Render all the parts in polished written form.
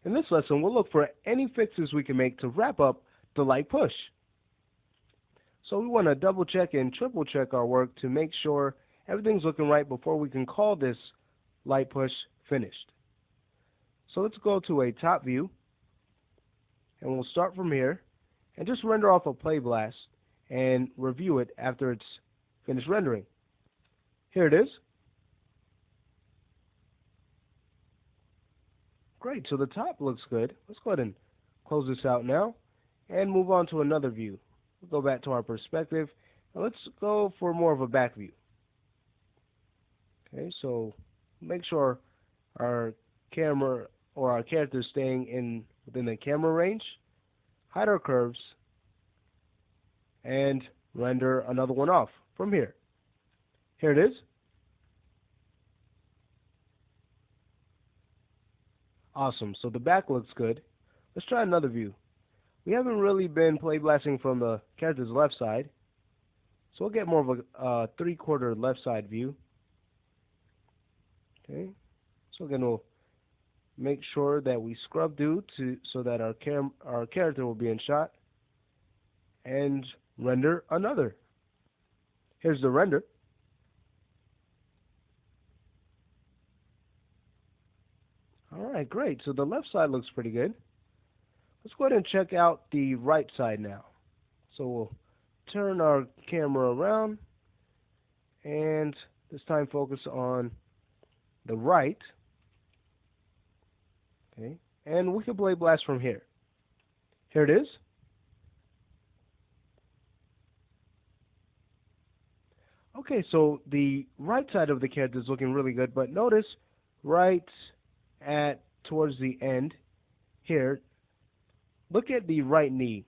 In this lesson, we'll look for any fixes we can make to wrap up the light push. So we want to double check and triple check our work to make sure everything's looking right before we can call this light push finished. So let's go to a top view, and we'll start from here and just render off a play blast and review it after it's finished rendering. Here it is. Great, so the top looks good. Let's go ahead and close this out now and move on to another view. We'll go back to our perspective, and let's go for more of a back view. Okay, so make sure our camera or our character is staying within the camera range. Hide our curves and render another one off from here. Here it is. Awesome, so the back looks good. Let's try another view. We haven't really been play blasting from the character's left side, so we'll get more of a three-quarter left side view. Okay, so again, we'll make sure that we scrub due so that our character will be in shot, and render another. Here's the render. Alright, great. So the left side looks pretty good. Let's go ahead and check out the right side now. So we'll turn our camera around, and this time focus on the right. Okay, and we can play blast from here. Here it is. Okay, so the right side of the character is looking really good, but notice right towards the end here, look at the right knee.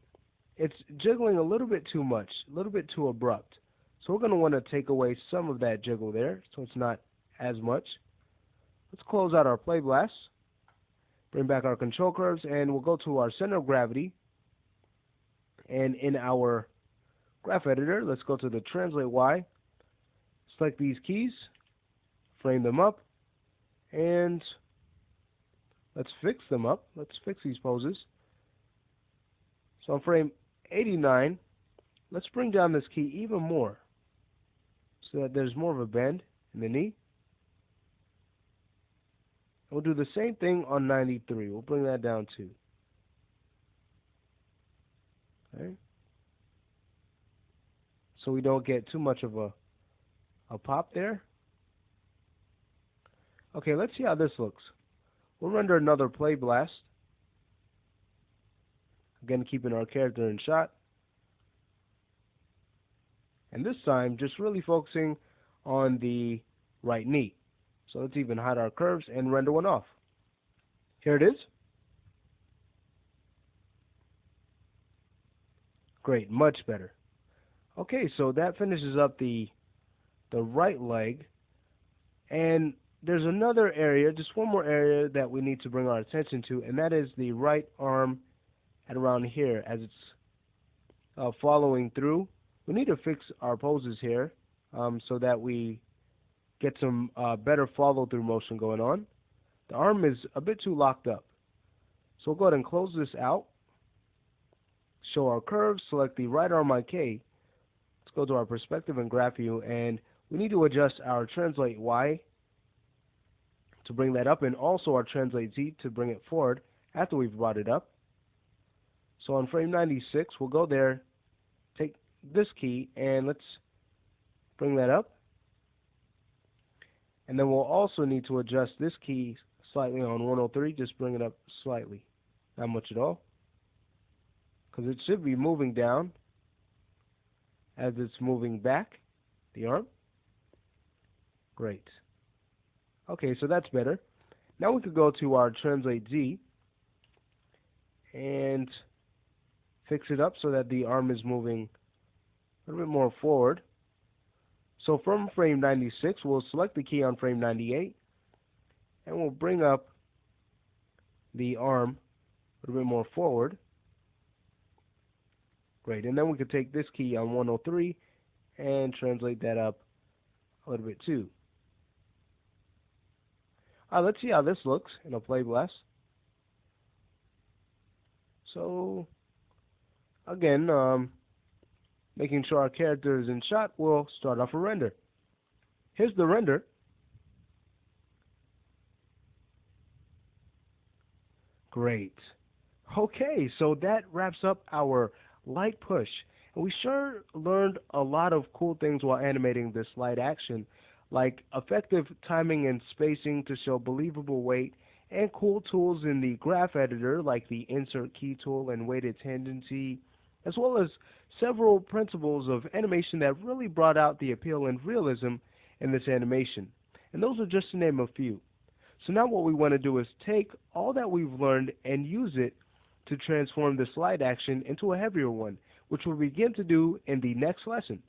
It's jiggling a little bit too much, a little bit too abrupt. So we're going to want to take away some of that jiggle there so it's not as much. Let's close out our play blast, bring back our control curves, and we'll go to our center of gravity. And in our graph editor, let's go to the translate Y, select these keys, frame them up, and let's fix them up. Let's fix these poses. So on frame 89, let's bring down this key even more so that there's more of a bend in the knee. We'll do the same thing on 93. We'll bring that down too. Okay. So we don't get too much of a pop there. Okay, let's see how this looks. We'll render another play blast. Again, keeping our character in shot. And this time, just really focusing on the right knee. So let's even hide our curves and render one off. Here it is. Great, much better. Okay, so that finishes up the right leg. And there's another area, just one more area that we need to bring our attention to, and that is the right arm at around here as it's following through. We need to fix our poses here so that we get some better follow-through motion going on. The arm is a bit too locked up. So we'll go ahead and close this out, show our curves, select the right arm IK. Let's go to our perspective and graph view, and we need to adjust our translate Y to bring that up, and also our translate Z to bring it forward after we've brought it up. So on frame 96, we'll go there, take this key, and let's bring that up. And then we'll also need to adjust this key slightly on 103, just bring it up slightly, not much at all, because it should be moving down as it's moving back, the arm. Great. Okay, so that's better. Now we could go to our translate Z and fix it up so that the arm is moving a little bit more forward. So from frame 96, we'll select the key on frame 98, and we'll bring up the arm a little bit more forward. Great, and then we could take this key on 103 and translate that up a little bit too. Let's see how this looks in a play blast. So again, making sure our character is in shot, we'll start off a render. Here's the render. Great. Okay, so that wraps up our light push. And we sure learned a lot of cool things while animating this light action, like effective timing and spacing to show believable weight, and cool tools in the graph editor like the insert key tool and weighted tangency, as well as several principles of animation that really brought out the appeal and realism in this animation. And those are just to name a few. So now what we want to do is take all that we've learned and use it to transform this light action into a heavier one, which we'll begin to do in the next lesson.